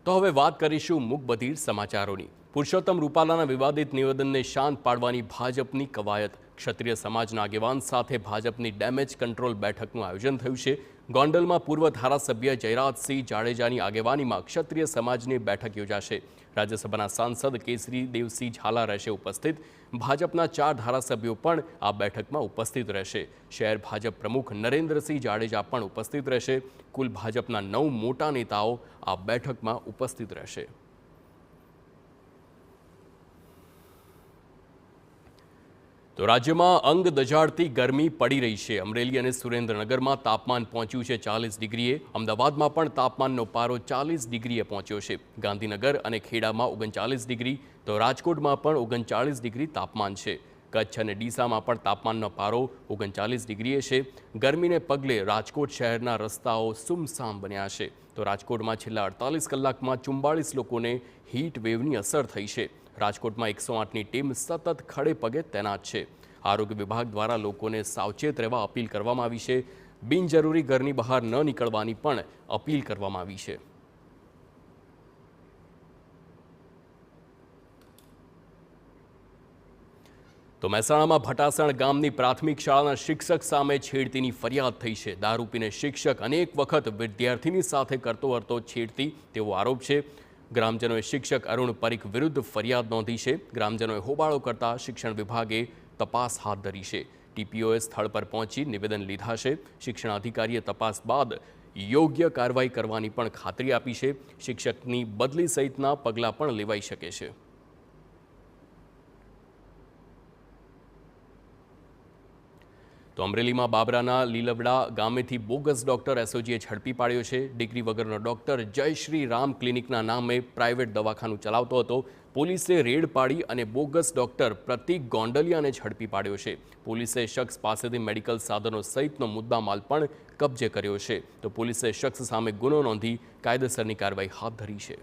તો હવે વાત કરીશું મૂકબધિર સમાચારોની। પુરુષોત્તમ રૂપાલાના વિવાદિત નિવેદનને શાંત પાડવાની ભાજપની કવાયત। ક્ષત્રિય સમાજના આગેવાન સાથે ભાજપની ડેમેજ કંટ્રોલ બેઠકનું આયોજન થયું છે। ગોંડલમાં પૂર્વ ધારાસભ્ય જયરાજસિંહ જાડેજાની આગેવાનીમાં ક્ષત્રિય સમાજની બેઠક યોજાશે। રાજ્યસભાના સાંસદ કેસરી દેવસિંહ ઝાલા રહેશે ઉપસ્થિત। ભાજપના 4 ધારાસભ્યો પણ આ બેઠકમાં ઉપસ્થિત રહેશે। શહેર ભાજપ પ્રમુખ નરેન્દ્રસિંહ જાડેજા પણ ઉપસ્થિત રહેશે। કુલ ભાજપના 9 મોટા નેતાઓ આ બેઠકમાં ઉપસ્થિત રહેશે। તો રાજ્યમાં અંગ દજાડતી ગરમી પડી રહી છે। અમરેલી અને સુરેન્દ્રનગરમાં તાપમાન પહોંચ્યું છે 40 ડિગ્રીએ। અમદાવાદમાં પણ તાપમાનનો પારો 40 ડિગ્રીએ પહોંચ્યો છે। ગાંધીનગર અને ખેડામાં 39 ડિગ્રી તો રાજકોટમાં પણ 39 ડિગ્રી તાપમાન છે। કચ્છ અને ડીસામાં પણ તાપમાનનો પારો 39 ડિગ્રીએ છે। ગરમીને પગલે રાજકોટ શહેરના રસ્તાઓ સુમસામ બન્યા છે। તો રાજકોટમાં છેલ્લા 48 કલાકમાં 44 લોકોને હીટ વેવની અસર થઈ છે। રાજકોટમાં 108ની ટીમ સતત ખડે પગે તૈનાત છે। આરોગ્ય વિભાગ દ્વારા લોકોને સાવચેત રહેવા અપીલ કરવામાં આવી છે। બિનજરૂરી ઘરની બહાર ન નીકળવાની પણ અપીલ કરવામાં આવી છે। તો મહેસાણામાં ભટાસણ ગામની પ્રાથમિક શાળાના શિક્ષક સામે છેડતીની ફરિયાદ થઈ છે। દારૂ પીને શિક્ષક અનેક વખત વિદ્યાર્થીની સાથે કરતો હતો છેડતી તેવો આરોપ છે। ગ્રામજનોએ શિક્ષક અરુણ પરીખ વિરુદ્ધ ફરિયાદ નોંધી છે। ગ્રામજનોએ હોબાળો કરતા શિક્ષણ વિભાગે તપાસ હાથ ધરી છે। ટીપીઓએ સ્થળ પર પહોંચી નિવેદન લીધા છે। શિક્ષણ અધિકારીએ તપાસ બાદ યોગ્ય કાર્યવાહી કરવાની પણ ખાતરી આપી છે। શિક્ષકની બદલી સહિતના પગલાં પણ લેવાઈ શકે છે। તો અમરેલીમાં બાબરાના લીલવડા ગામેથી બોગસ ડોક્ટર એસઓજીએ ઝડપી પાડ્યો છે। ડિગ્રી વગરનો ડોક્ટર જય શ્રી રામ ક્લિનિકના નામે પ્રાઇવેટ દવાખાનું ચલાવતો હતો। પોલીસે રેડ પાડી અને બોગસ ડોક્ટર પ્રતિક ગોંડલિયાને ઝડપી પાડ્યો છે। પોલીસે શખ્સ પાસેથી મેડિકલ સાધનો સહિતનો મુદ્દામાલ પણ કબજે કર્યો છે। તો પોલીસે શખ્સ સામે ગુનો નોંધી કાયદેસરની કાર્યવાહી હાથ ધરી છે।